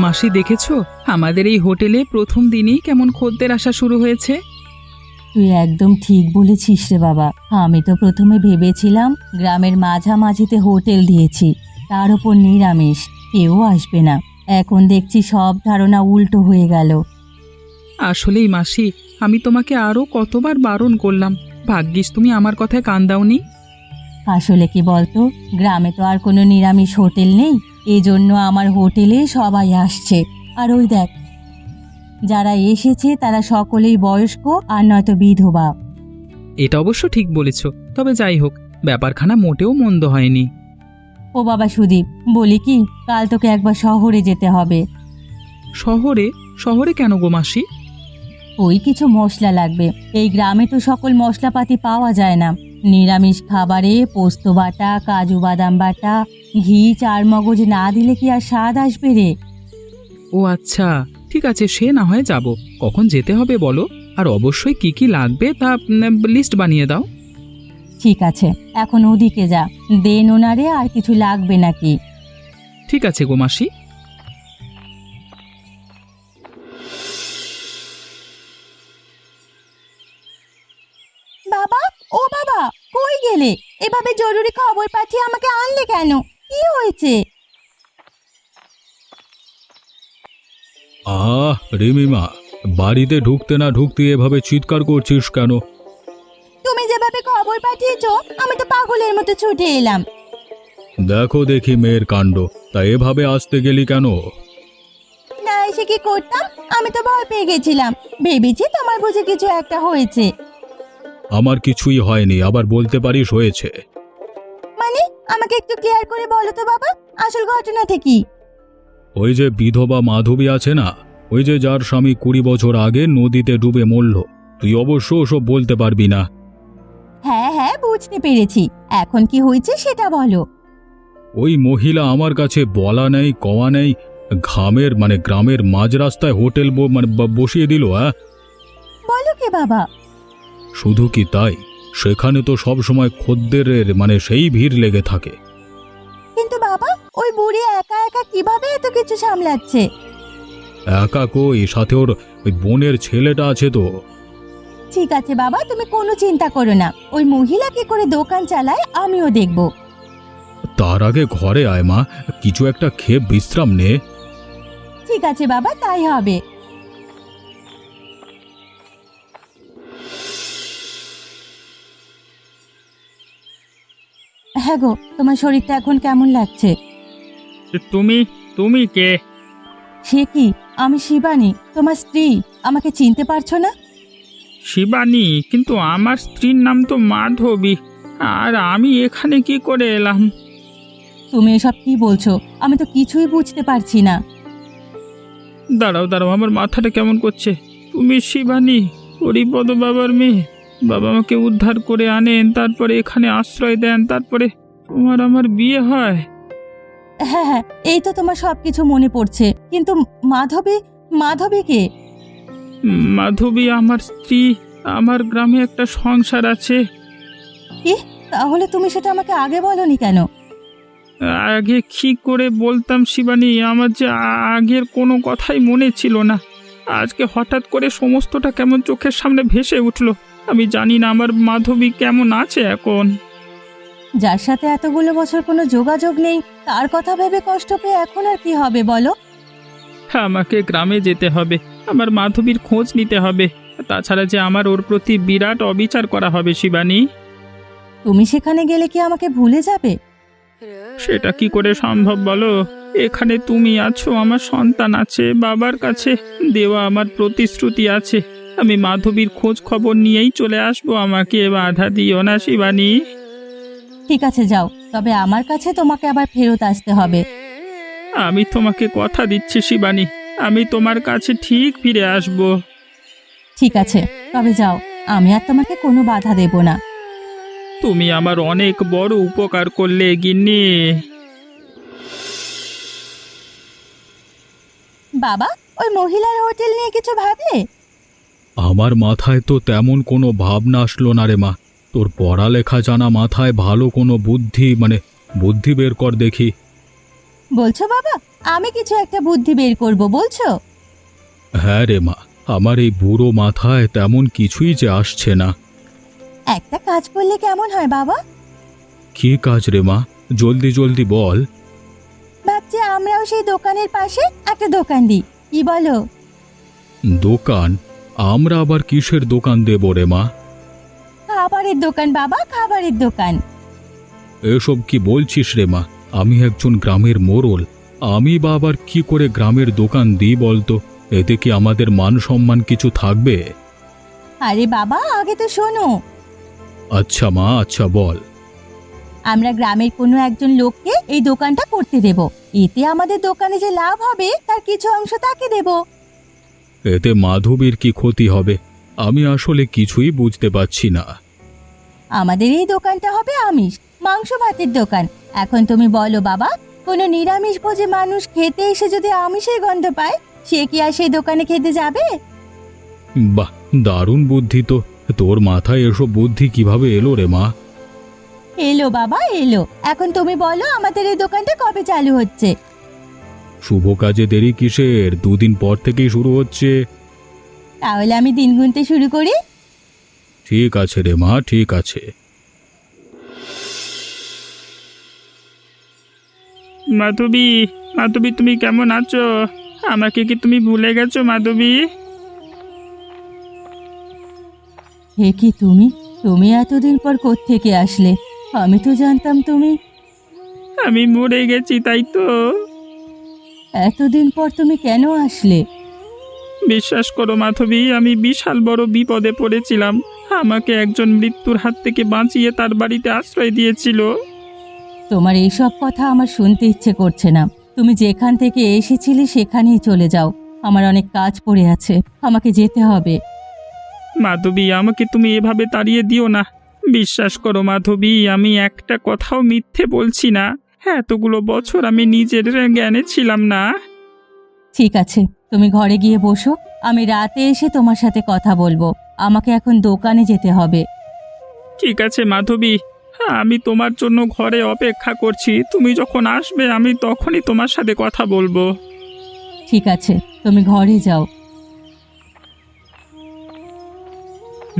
মাসি দেখেছো আমাদের এই হোটেলে প্রথম দিনেই কেমন খদ্দের আসা শুরু হয়েছে। তুই একদম ঠিক বলেছিস রে বাবা। আমি তো প্রথমে ভেবেছিলাম গ্রামের মাঝামাঝিতে হোটেল দিয়েছি, তার ওপর নিরামিষ, কেউ আসবে না। এখন দেখছি সব ধারণা উল্টো হয়ে গেল। আসলেই মাসি, আমি তোমাকে আরো কতবার বারণ করলাম, ভাগ্যিস তুমি আমার কথায় কান দাওনি। আসলে কি বলতো, গ্রামে তো আর কোনো নিরামিষ হোটেল নেই, এজন্য আমার হোটেলে সবাই আসছে। আর ওই দেখ, যারা এসেছে তারা সকলেই বয়স্ক আর নয়তো বিধবা। এটা অবশ্য ঠিক বলেছ, তবে যাই হোক, ব্যাপারখানা মোটেও মন্দ হয়নি। ও বাবা সুদীপ, বলি কি, কাল তোকে একবার শহরে যেতে হবে। শহরে? শহরে কেন গো মাসি? ওই কিছু মশলা লাগবে, এই গ্রামে তো সকল মশলাপাতি পাওয়া যায় না। নিরামিষ খাবারে পোস্ত বাটা, কাজু বাদাম বাটা, ঘি, চার মগজ না দিলে কি আর স্বাদ আসবে রে? ও আচ্ছা, ঠিক আছে, সে না হয় যাব। কখন যেতে হবে বলো, আর অবশ্যই কি কি লাগবে তা লিস্ট বানিয়ে দাও। ঠিক আছে, এখন ওদিকে যা, দেন ওনারে আর কিছু লাগবে নাকি। ঠিক আছে গো মাসি। বাবা, ও বাবা, কই গেলে? এভাবে জরুরি খবর পাঠিয়ে আমাকে আনলে কেন? কি হয়েছে? রিমিমা, বাড়িতে ঢুকতে না ঢুকতে এভাবে চিৎকার করছিস কেন? তুমি যেভাবে খবর পাঠিয়েছো, আমি তো পাগলের মতো ছুটে এলাম। দেখো দেখি মেয়ের কাণ্ড, তা এভাবে আসতে গেলি কেন? না এসে কি করতাম, আমি তো ভয় পেয়ে গেছিলাম, ভেবেছি তোমার বুঝে কিছু একটা হয়েছে। আমার কিছুই হয়নি, আবার বলতে পারিস হয়েছে? মানে, আমাকে একটু ক্লিয়ার করে বলো তো বাবা, আসল ঘটনাটা কি? ওই যে বিধবা মাধবী আছে না, ওই যে যার স্বামী 20 বছর আগে নদীতে ডুবে মরল, তুই অবশ্য ওসব বলতে পারবি না। হ্যাঁ হ্যাঁ, বুঝতে পেরেছি, এখন কি হয়েছে সেটা বলো। ওই মহিলা আমার কাছে বলা নেই কওয়া নেই, গ্রামের মাঝ রাস্তায় হোটেল বসিয়ে দিল। বলো কে বাবা? শুধু কি তাই, সেখানে তো সব সময় খদ্দেরের সেই ভিড় লেগে থাকে। কিন্তু বাবা, ওই বুড়ি একা একা কিভাবে এত কিছু সামলাচ্ছে? একা কই, সাথে ওর ওই বোনের ছেলেটা আছে তো। ঠিক আছে বাবা, তুমি কোনো চিন্তা করো না, ওই মহিলা কি করে দোকান চালায় আমিও দেখব। তার আগে ঘরে আয় মা, কিছু একটা খেয়ে বিশ্রাম নে। ঠিক আছে বাবা, তাই হবে। হ্যাঁ গো, তোমার শরীরটা এখন কেমন লাগছে? তুমি তুমি কে? সে কি, আমি শিবানী, তোমার স্ত্রী। আমাকে চিনতে পারছো না? শিবানী? কিন্তু আমার স্ত্রীর নাম তো মাধবী, আর আমি এখানে কি করে এলাম? তুমি এসব কি বলছো? আমি তো কিছুই বুঝতে পারছি না। দাঁড়াও দাঁড়াও, আমার মাথাটা কেমন করছে। তুমি শিবানী, হরিপদ বাবার মেয়ে? বাবা আমাকে উদ্ধার করে আনেন, তারপরে এখানে আশ্রয় দেন, তারপরে তোমার আমার বিয়ে হয়। হ্যাঁ হ্যাঁ, এই তো তোমার সবকিছু মনে পড়ছে, কিন্তু মাধবী, মাধবী কে? মাধবী আমার স্ত্রী, আমার গ্রামে একটা সংসার আছে। কি? তাহলে তুমি সেটা আমাকে আগে বলনি কেন? আগে কি করে বলতাম শিবানী, আমার যে আগের কোনো কথাই মনে ছিল না। আজকে হঠাৎ করে সমস্তটা কেমন চোখের সামনে ভেসে উঠলো। আমি জানি না আমার মাধবী কেমন আছে এখন। যার সাথে এতগুলো বছর কোনো যোগাযোগ নেই, তার কথা ভেবে কষ্ট পেয়ে এখন আর কি হবে বলো? আমাকে গ্রামে যেতে হবে, আমার মাধবীর খোঁজ নিতে হবে, তাছাড়া যে আমার ওর প্রতি বিরাট অবিচার করা হবে শিবানী। তুমি সেখানে গেলে কি আমাকে ভুলে যাবে? সেটা কি করে সম্ভব বলো? এখানে তুমি আছো, আমার সন্তান আছে, বাবার কাছে দেওয়া আমার প্রতিশ্রুতি আছে। আমি মাধবীর খোঁজ খবর নিয়েই চলে আসবো, আমাকে বাধা দিও না শিবানী। ঠিক আছে যাও, তবে আমার কাছে তোমাকে আবার ফেরত আসতে হবে। আমি তোমাকে কথা দিচ্ছি শিবানী, আমি তোমার কাছে ঠিক ফিরে আসবো। ঠিক আছে, তবে যাও, আমি আর তোমাকে কোনো বাধা দেব না। তুমি আমার অনেক বড় উপকার করলে গিন্নি। বাবা, ওই মহিলার হোটেল নিয়ে কিছু ভাবলে? আমার মাথায় তো তেমন কোনো ভাবনা আসলো না রে মা। তোর পড়ালেখা জানা মাথায় ভালো কোনো বুদ্ধি বুদ্ধি বের কর দেখি। বলছো বাবা, আমি কিছু একটা বুদ্ধি বের করব বলছো? হ্যাঁ রে মা, আমার এই বুড়ো মাথায় তেমন কিছুই যে আসছে না। একটা কাজ করলে কেমন হয় বাবা? কি কাজ রে মা, জলদি জলদি বল। ভাবছি আমরাও সেই দোকানের পাশে একটা দোকান দিই, কি বলো? দোকান? আমরা আবার কিসের দোকান দেব রে মা? খাবারের দোকান বাবা, খাবারের দোকান। এসব কি বলছিস রে মা? আমি একজন গ্রামের মোড়ল, আমি বা আবার কি করে গ্রামের দোকান দিই বলতো? এতে কি আমাদের মান সম্মান কিছু থাকবে? আরে বাবা আগে তো শোনো। আচ্ছা মা, আচ্ছা বল। আমরা গ্রামের কোনো একজন লোককে এই দোকানটা করতে দেব। এতে আমাদের দোকানে যে লাভ হবে তার কিছু অংশ তাকে দেব। এতে মাধবীর কি ক্ষতি হবে? আমি আসলে কিছুই বুঝতে পারছি না। আমাদের এই দোকানটা হবে আমিষ মাংস ভাতের দোকান। এখন তুমি বলো বাবা, কোনো নিরামিষ ভোজে মানুষ খেতে এসে যদি আমিষের গন্ধ পায়, সে কি আর সেই দোকানে খেতে যাবে? বাহ, দারুণ বুদ্ধি তো। তোর মাথায় এসব বুদ্ধি কিভাবে এলো রে মা? এলো বাবা এলো। এখন তুমি বলো আমাদের এই দোকানটা কবে চালু হচ্ছে? শুভ কাজে দেরি কিসের? দুদিন পর থেকেই শুরু হচ্ছে। তাহলে আমি দিন গুনতে শুরু করি। ঠিক আছে রে মা, ঠিক আছে। মাধবী, মাধবী তুমি কেমন আছো? আমাকে কি তুমি ভুলে গেছো মাধবী? হে কি তুমি? তুমি এতদিন পর কোত্থেকে আসলে? আমি তো জানতাম তুমি। আমি মরে গেছি তাই তো। এতদিন পর তুমি কেন আসলে? বিশ্বাস করো মাধবী, আমি বিশাল বড় বিপদে পড়েছিলাম। আমাকে একজন মৃত্যুর হাত থেকে বাঁচিয়ে তার বাড়িতে আশ্রয় দিয়েছিল। তোমার এইসব কথা আমার শুনতে ইচ্ছে করছে না। তুমি যেখান থেকে এসেছিলে সেখানেই চলে যাও। আমার অনেক কাজ পড়ে আছে, আমাকে যেতে হবে। মাধবী, আমাকে তুমি এভাবে তাড়িয়ে দিও না। বিশ্বাস করো মাধবী, আমি একটা কথাও মিথ্যে বলছি না। এতগুলো বছর আমি নিজের জ্ঞানে ছিলাম না। ঠিক আছে, তুমি ঘরে গিয়ে বসো। আমি রাতে এসে তোমার সাথে কথা বলবো। আমাকে এখন দোকানে যেতে হবে। ঠিক আছে মাধবী, আমি তোমার জন্য ঘরে অপেক্ষা করছি। তুমি যখন আসবে আমি তখনই তোমার সাথে কথা বলবো। ঠিক আছে, তুমি ঘরে যাও।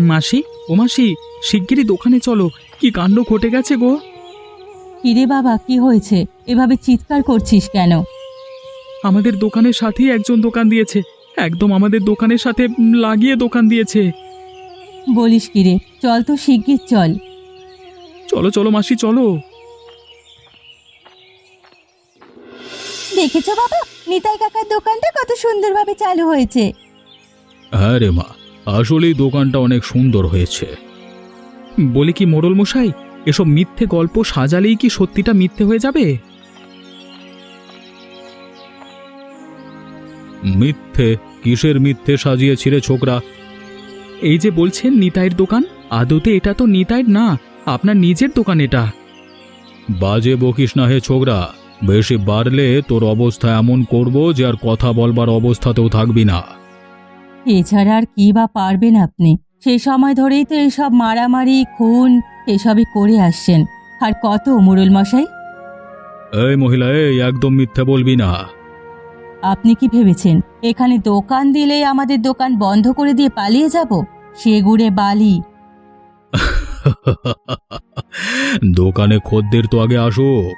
মাসি, ও মাসি, শিগগিরই দোকানে চলো। কি কাণ্ড ঘটে গেছে গো! কিরে বাবা, কি হয়েছে? এভাবে চিৎকার করছিস কেন? আমাদের দোকানের সাথেই একজন দোকান দিয়েছে। একদম আমাদের দোকানের সাথে লাগিয়ে দোকান দিয়েছে। বলিস কিরে? চল তো শিগগির চল। চলো চলো মাসি, চলো। দেখেছো বাবা, নিতাই কাকার দোকানটা কত সুন্দরভাবে চালু হয়েছে। হ্যাঁ রে মা, আসলেই দোকানটা অনেক সুন্দর হয়েছে। বলি কি মোড়ল মশাই, এসব মিথ্যে গল্প সাজালেই কি সত্যিটা মিথ্যে হয়ে যাবে? মিথ্যে? কিসের মিথ্যে সাজিয়েছি রে ছোকরা? এই যে বলছেন নিতাইয়ের দোকান, আদতে এটা তো নিতাইয়ের না, আপনার নিজের দোকান এটা। বাজে বকিস না হে ছোকরা। বেশি বাড়লে তোর অবস্থা এমন করব যে আর কথা বলবার অবস্থাতেও থাকবি না। এছাড়া আর কি বা পারবেন আপনি? সেই সময় ধরেই তো এসব মারামারি খুন এসবই করে আসছেন। আর কত মুরুল মশাই? এই মহিলা, এই একদম মিথ্যে বলবি না। আপনি কি ভেবেছেন এখানে দোকান দিলেই আমাদের দোকান বন্ধ করে দিয়ে পালিয়ে যাব? সে গুড়ে বালি। দোকানে খদ্দের তো আগে আসুক।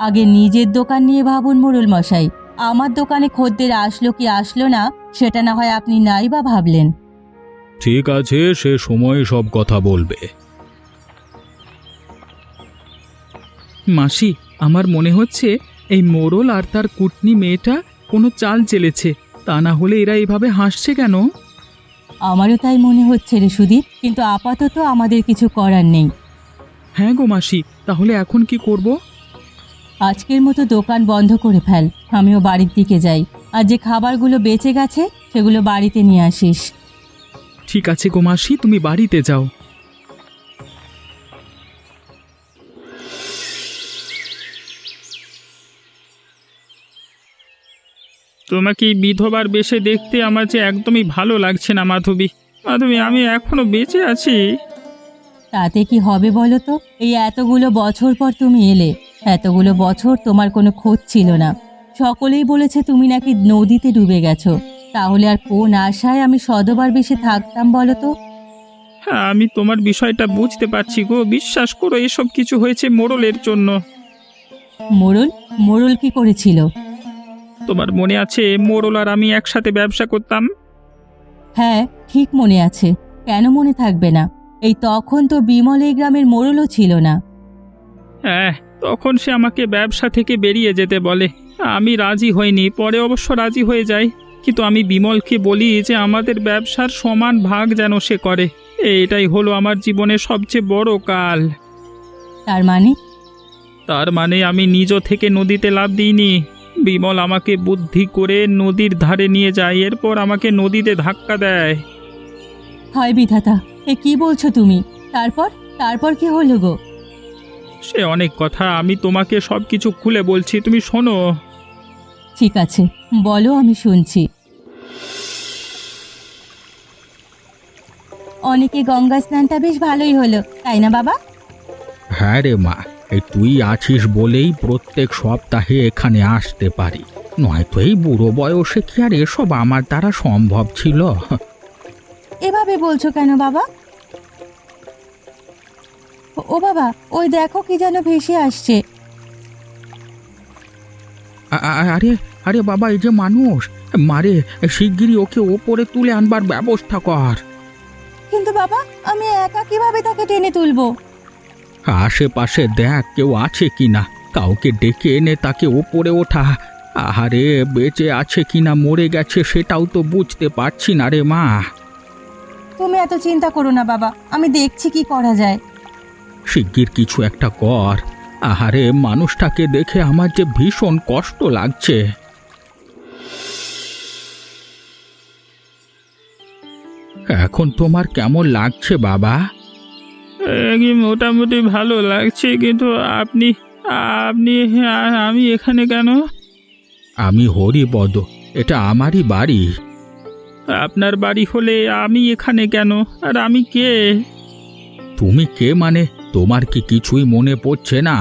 আগে নিজের দোকান নিয়ে ভাবুন মুরুল মশাই। আমার দোকানে খদ্দের আসলো কি আসলো না সেটা না হয় আপনি নাই বা ভাবলেন। ঠিক আছে, সে সময় সব কথা বলবে। মাসি, আমার মনে হচ্ছে এই মোড়ল আর তার কুটনি মেয়েটা কোনো চাল চেলেছে। তা না হলে এরা এভাবে হাসছে কেন? আমারও তাই মনে হচ্ছে রে সুদীপ, কিন্তু আপাতত আমাদের কিছু করার নেই। হ্যাঁ গো মাসি, তাহলে এখন কি করব? আজকের মতো দোকান বন্ধ করে ফেল। আমিও বাড়ির দিকে যাই। আর যে খাবারগুলো বেঁচে গেছে সেগুলো বাড়িতে নিয়ে আসিস। ঠিক আছে গো মাসি, তুমি বাড়িতে যাও। তোমাকে এই বিধবার বেশে দেখতে আমার যে একদমই ভালো লাগছে না মাধবী। মাধবী, আমি এখনো বেঁচে আছি। তাতে কি হবে বলো তো? এই এতগুলো বছর পর তুমি এলে, এতগুলো বছর তোমার কোনো খোঁজ ছিল না। সকলেই বলেছে তুমি নাকি নদীতে ডুবে গেছো। তাহলে আর কোন আশায় আমি সদবার বেশে থাকতাম বলো তো? হ্যাঁ, আমি তোমার বিষয়টা বুঝতে পারছি গো। বিশ্বাস করো, এসব কিছু হয়েছে মোড়লের জন্য। মোড়ল? মোড়ল কি করেছিল? তোমার মনে আছে মোড়ল আর আমি একসাথে ব্যবসা করতাম? হ্যাঁ, ঠিক মনে আছে। কেন মনে থাকবে না? এই তখন তো বিমল এই গ্রামের মোড়লও ছিল না। হ্যাঁ, তখন সে আমাকে ব্যবসা থেকে বেরিয়ে যেতে বলে। আমি রাজি হইনি, পরে অবশ্য রাজি হয়ে যাই। কিন্তু আমি বিমলকে বলি যে আমাদের ব্যবসার সমান ভাগ যেন সে করে। এটাই হলো আমার জীবনের সবচেয়ে বড় কাল। তার মানে? তার মানে আমি নিজ থেকে নদীতে লাফ দিইনি। বিমল আমাকে বুদ্ধি করে নদীর ধারে নিয়ে যায়, এরপর আমাকে নদীতে ধাক্কা দেয়। হয় বিধাতা, এ কি বলছো তুমি? তারপর তারপর কি হলো গো? সে অনেক কথা, আমি তোমাকে সব কিছু খুলে বলছি, তুমি শোনো। ঠিক আছে, বলো, আমি শুনছি। অনেকে গঙ্গা স্নানটা বেশ ভালোই হলো, তাই না বাবা? হ্যাঁ রে মা, এই তুই আছিস বলেই প্রত্যেক সপ্তাহে এখানে আসতে পারি, নয়তো এই বুড়ো বয়সে কি আর এসব আমার দ্বারা সম্ভব ছিল? এভাবে বলছো কেন বাবা? ও বাবা, ওই দেখো কি যেন ভেসে আসছে। আরে আরে বাবা, এই যে মানুষ! মারে, শিগগিরই ওকে ওপরে তুলে আনবার ব্যবস্থা কর। কিন্তু বাবা, আমি একা কিভাবে তাকে টেনে তুলবো? আশেপাশে দেখ কেউ আছে কিনা, কাউকে ডেকে এনে তাকে ওপরে ওঠা। আহারে, বেঁচে আছে কিনা মরে গেছে সেটাও তো বুঝতে পারছি না রে মা। তুমি এত চিন্তা করো না বাবা, আমি দেখছি কি করা যায়। শিগগির কিছু একটা কর। আহারে, মানুষটাকে দেখে আমার যে ভীষণ কষ্ট লাগছে। এখন তোমার কেমন লাগছে বাবা? মোটামুটি ভালো লাগছে, কিন্তু আপনি আপনি আমি এখানে কেন? আমি হরিপদ, এটা আমারই বাড়ি। আপনার বাড়ি হলে আমি এখানে কেন? আর আমি কে? তুমি কে মানে? তোমার কি কিছুই মনে পড়ছে না?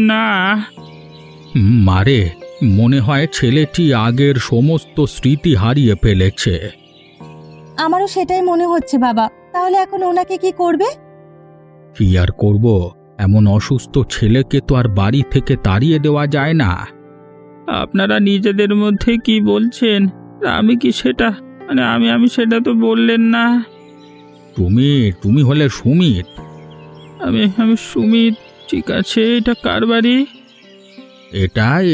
না। মারে, মনে হয় ছেলেটি আগের সমস্ত স্মৃতি হারিয়ে ফেলেছে। আমারও সেটাই মনে হচ্ছে বাবা। তাহলে এখন ওনাকে কি করবে? কি আর করব, এমন অসুস্থ ছেলেকে তো আর বাড়ি থেকে তাড়িয়ে দেওয়া যায় না। আপনারা নিজেদের মধ্যে কি বলছেন? আমি কি সেটা, মানে আমি সেটা তো বললেন না। তুমি হলে সুমিত। আমি সুমিত। ঠিক আছে, এটা কার বাড়ি?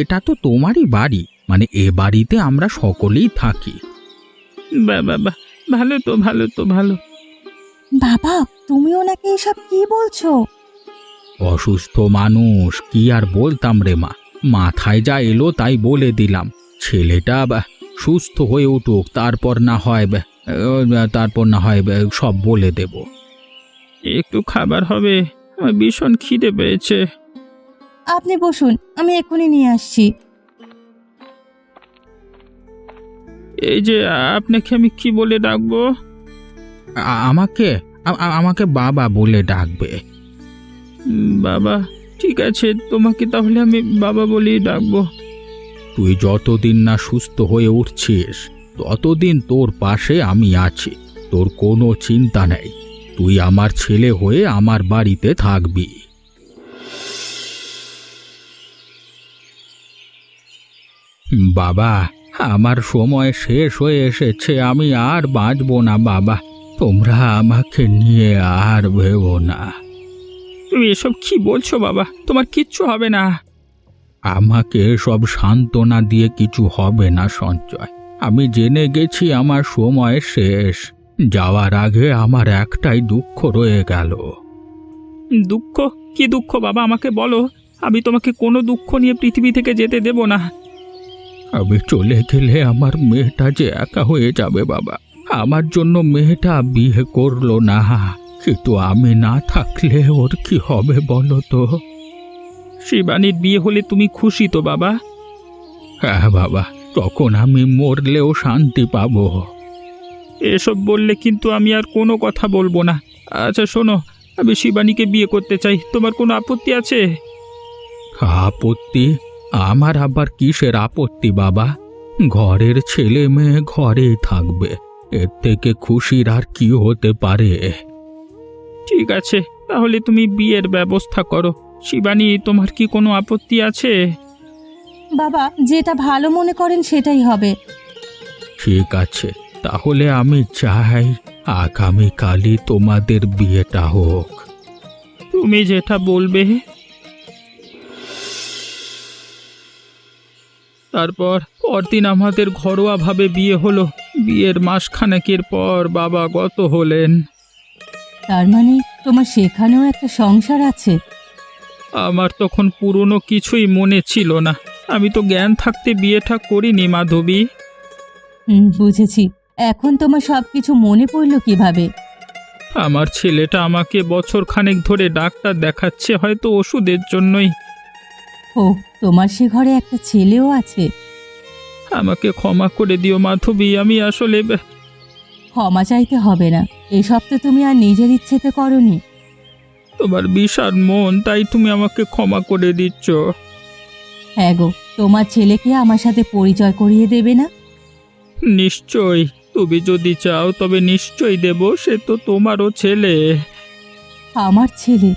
এটা তো তোমারই বাড়ি, মানে এ বাড়িতে আমরা সকলেই থাকি। বাবা, ভালো তো, ভালো তো, ভালো। বাবা, তুমি ওনাকে এসব কি বলছো? অসুস্থ মানুষ, কি আর বলতাম রে মা, মাথায় যা এলো তাই বলে দিলাম। ছেলেটা সুস্থ হয়ে উঠুক, তারপর না হয় সব বলে দেব। একটু খাবার হবে? আমার ভীষণ খিদে পেয়েছে। আপনি বসুন, আমি এক্ষুনি নিয়ে আসছি। এই যে, আপনাকে আমি কি বলে ডাকবো? আমাকে বাবা বলে ডাকবে। বাবা, ঠিক আছে, তোমাকে তাহলে আমি বাবা বলেই ডাকবো। তুই যতদিন না সুস্থ হয়ে উঠছিস ততদিন তোর পাশে আমি আছি, তোর কোনো চিন্তা নেই। তুই আমার ছেলে হয়ে আমার বাড়িতে থাকবি। বাবা, আমার সময় শেষ হয়ে এসেছে, আমি আর বাঁচব না বাবা। তোমরা আমাকে নিয়ে আর ভেবো না। তুমি এসব কি বলছো বাবা? তোমার কিচ্ছু হবে না। আমাকে সব সান্ত্বনা দিয়ে কিছু হবে না সঞ্জয়। আমি জেনে গেছি আমার সময় শেষ। যাওয়ার আগে আমার একটাই দুঃখ রয়ে গেল। দুঃখ? কি দুঃখ বাবা, আমাকে বলো। আমি তোমাকে কোনো দুঃখ নিয়ে পৃথিবী থেকে যেতে দেব না। আমি চলে গেলে আমার মেয়েটা যে একা হয়ে যাবে বাবা। আমার জন্য মেয়েটা বিয়ে করলো না, কিন্তু আমি না থাকলে ওর কি হবে বলো তো? শিবানীর বিয়ে হলে তুমি খুশি তো বাবা? হ্যাঁ বাবা, তখন আমি মরলেও শান্তি পাবো। এসব বললে কিন্তু আমি আর কোনো কথা বলবো না। আচ্ছা শোনো, আমি শিবানীকে বিয়ে করতে চাই, তোমার কোনো আপত্তি আছে? আপত্তি? আমার আবার কিসের আপত্তি বাবা? ঘরের ছেলে মেয়ে ঘরেই থাকবে, এর থেকে খুশির আর কি হতে পারে? ঠিক আছে, তাহলে তুমি বিয়ের ব্যবস্থা করো। শিবানী, তোমার কি কোনো আপত্তি আছে? বাবা, যেটা ভালো মনে করেন সেটাই হবে। ঠিক আছে, তাহলে আমি চাই আগামীকালই তোমাদের বিয়েটা হোক। তুমি যেটা বলবে। তারপর পরদিন আমাদের ঘরোয়াভাবে বিয়ে হলো। বিয়ের মাসখানেকের পর বাবা গত হলেন। তার মানে তোমার সেখানেও একটা সংসার আছে? আমার তখন পুরনো কিছুই মনে ছিল না। আমি তো জ্ঞান থাকতে বিয়েটা করিনি মাধবী। বুঝেছি। এখন তোমার সব কিছু মনে পড়লো কিভাবে? আমার ছেলেটা আমাকে বছর খানেক ধরে ডাক্তার দেখাচ্ছে, হয়তো ওষুধের জন্যই। ও, তোমার সে ঘরে একটা ছেলেও আছে? আমাকে ক্ষমা করে দিও মাধবী, আমি আসলে ক্ষমা চাইতে হবে না, এসব তো তুমি আর নিজের ইচ্ছেতে করনি। তোমার বিশাল মন, তাই তুমি আমাকে ক্ষমা করে দিচ্ছ। হ্যাঁ গো, তোমার ছেলেকে আমার সাথে পরিচয় করিয়ে দেবে না? নিশ্চয়ই, তুমি যদি চাও তবে নিশ্চয়ই দেব। সে তো তোমারও ছেলে। আমার ছেলে?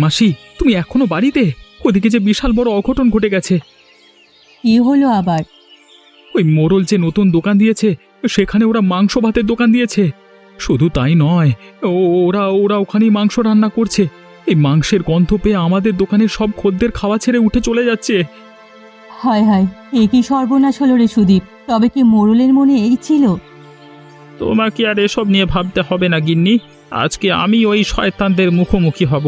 মাসি, তুমি এখনো বাড়িতে? ওদিকে যে বিশাল বড় অঘটন ঘটে গেছে। কি হলো আবার? ওই মোড়ল যে নতুন দোকান দিয়েছে, সেখানে ওরা মাংস ভাতের দোকান দিয়েছে। শুধু তাই নয়, ওরা ওরা ওখানেই মাংস রান্না করছে। এই মাংসের গন্ধ পেয়ে আমাদের দোকানের সব খদ্দের খাওয়া ছেড়ে উঠে চলে যাচ্ছে। হায় হায়, এ কি সর্বনাশ হলো রে সুদীপ! তবে কি মোড়লের মনে এই ছিল? তোমাকে আর এসব নিয়ে ভাবতে হবে না গিন্নি। আজকে আমি ওই শয়তানদের মুখোমুখি হব।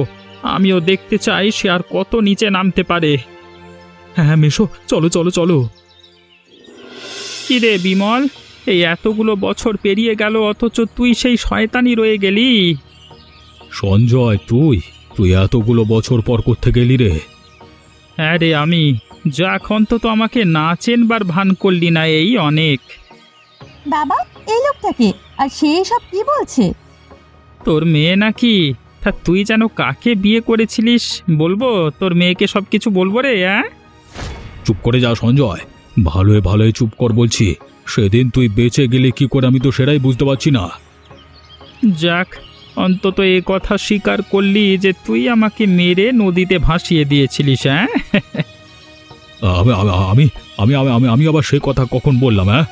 আমিও দেখতে চাই সে আর কত নিচে নামতে পারে। হ্যাঁ মেশো, চলো চলো চলো। কি রে বিমল, এই এতগুলো বছর পেরিয়ে গেল, অথচ তুই সেই শয়তানি রয়ে গেলি। সঞ্জয়, তুই তুই এতগুলো বছর পর করতে গেলি রে? হ্যাঁ রে, আমি যাক, অন্তত আমাকে না চেনবার ভান করলি না, এই অনেক। বাবা, এই লোকটাকে আর সে সব কি বলছে? তোর মেয়ে নাকি? তা তুই যেন কাকে বিয়ে করেছিলিস বলবো? তোর মেয়েকে সব কিছু বলবো রে? হ্যাঁ, চুপ করে যা সঞ্জয়, ভালোই ভালোই চুপ কর বলছি। সেদিন তুই বেঁচে গেলে কি করে আমি তো সেটাই বুঝতে পারছি না। যাক, অন্তত এ কথা স্বীকার করলি যে তুই আমাকে মেরে নদীতে ভাসিয়ে দিয়েছিলিস। হ্যাঁ, আমি আমি আমি আমি আমি আমি আবার সে কথা কখন বললাম? হ্যাঁ,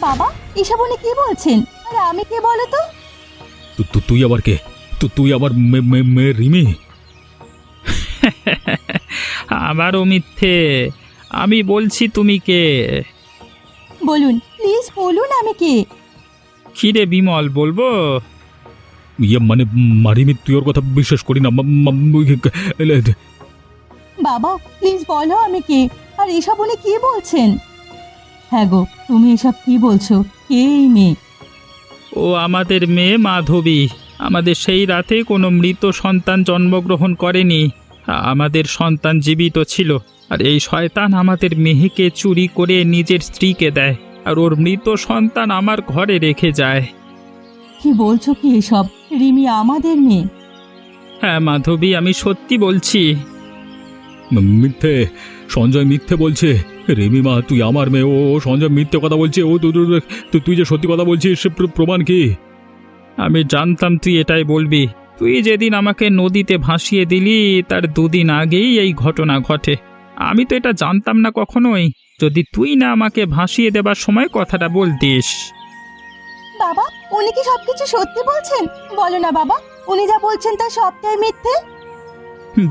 বাবা, এসব উনি কি বলছেন? আর আমি কে বলো তো? তুই আবার কে? তুই আবার মেয়ে রিমি? আবারও মিথ্যে। আমি বলছি তুমি কে। বলুন, প্লিজ বলুন, আমি কে? খিরে বিমল, বলবো? মানে রিমি, তুই ওর কথা বিশ্বাস করি না। বাবা, প্লিজ বলো আমি কে। আর এসব উনি কি বলছেন? হ্যাঁ গো, তুমি এসব কি বলছো? কে এই মেয়ে? ও আমাদের মেয়ে মাধবী। আমাদের সেই রাতে কোনো মৃত সন্তান জন্মগ্রহণ করেনি। আমাদের সন্তান জীবিত ছিল। আর এই শয়তান আমাদের মেয়েকে চুরি করে নিজের স্ত্রীকে দেয়, আর ওর মৃত সন্তান আমার ঘরে রেখে যায়। কি বলছো কি এসব? রিমি আমাদের মেয়ে? হ্যাঁ মাধবী, আমি সত্যি বলছি। মিথ্যে, সঞ্জয় মিথ্যে বলছে। রিমি মা, তুই আমার মেয়ে। ও সঞ্জয় মিথ্যে কথা বলছে। ও তুই যে সত্যি কথা বলছিস, সে প্রমাণ কি? আমি জানতাম তুই এটাই বলবি। তুই যেদিন আমাকে নদীতে ভাসিয়ে দিলি তার দুদিন আগেই এই ঘটনা ঘটে। আমি তো এটা জানতাম না কখনোই। যদি তুই না আমাকে ভাসিয়ে দেবার সময় কথাটা বলতিস। বাবা, উনি কি সবকিছু সত্যি বলছেন? বলো না বাবা, উনি যা বলছেন তা সবটাই মিথ্যে।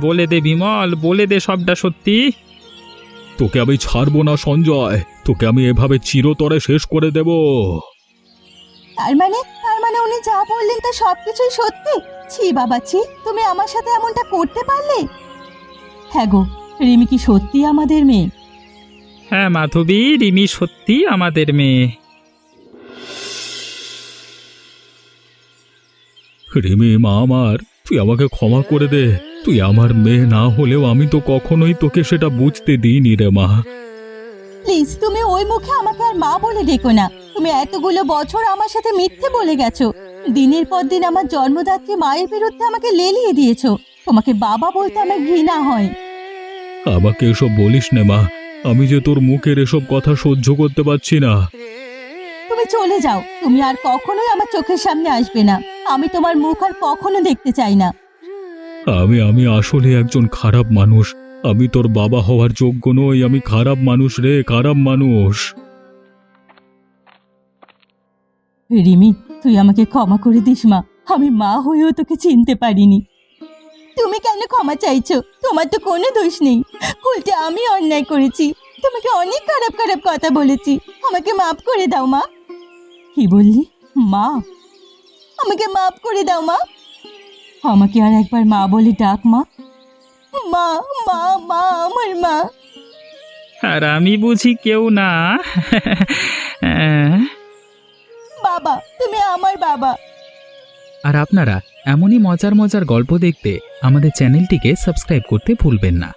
বলে দে বিমল, বলে দে সবটা সত্যি। তোকে আমি ছাড়বো না সঞ্জয়, তোকে আমি এভাবে চিরতরে শেষ করে দেব। তার মানে উনি যা বললেন তা সবকিছুই সত্যি? ছি বাবা ছি, তুমি আমার সাথে এমনটা করতে পারলে? হ্যাঁ গো, রিমি কি সত্যি আমাদের মেয়ে? হ্যাঁ মাধবী, রিমি সত্যি আমাদের মেয়ে। রিমি মা আমার, তুই আমাকে ক্ষমা করে দে। তুই আমার মেয়ে না হলেও আমি তো কখনোই তোকে সেটা বুঝতে দিইনি রে মা। প্লিজ, তুমি ওই মুখে আমাকে আর মা বলে ডেকো না। তুমি এতগুলো বছর আমার সাথে মিথ্যে বলে গেছো। দিনের পর দিন আমার জন্মদাত্রী মায়ের বিরুদ্ধে আমাকে লেলিয়ে দিয়েছো। তোমাকে বাবা বলতে আমার ঘৃণা হয়। আমাকে এসব বলিস নে মা, আমি যে তোর মুখের এসব কথা সহ্য করতে পারছি না। তুমি চলে যাও, তুমি আর কখনোই আমার চোখের সামনে আসবে না। আমি তোমার মুখ আর কখনো দেখতে চাই না। আমি আসলে একজন খারাপ মানুষ। আমি তোর বাবা হওয়ার যোগ্য নই, আমি খারাপ মানুষ রে, খারাপ মানুষ। রিমি, তুই আমাকে ক্ষমা করে দিস মা, আমি মা হয়েও তোকে চিনতে পারিনি। তুমি কেন ক্ষমা চাইছো? তোমার তো কোনো দোষ নেই, উল্টে আমি অন্যায় করেছি, তোমাকে অনেক খারাপ খারাপ কথা বলেছি। আমাকে মাফ করে দাও মা। কি বললি? মা? আমাকে মাফ করে দাও মা। আমাকে আর একবার মা বলে ডাক মা। মা, মা, মা, আমার মা। আর আমি বুঝি কেউ না? বাবা, তুমি আমার বাবা। আর আপনারা এমনই মজার মজার গল্প দেখতে আমাদের চ্যানেলটিকে সাবস্ক্রাইব করতে ভুলবেন না।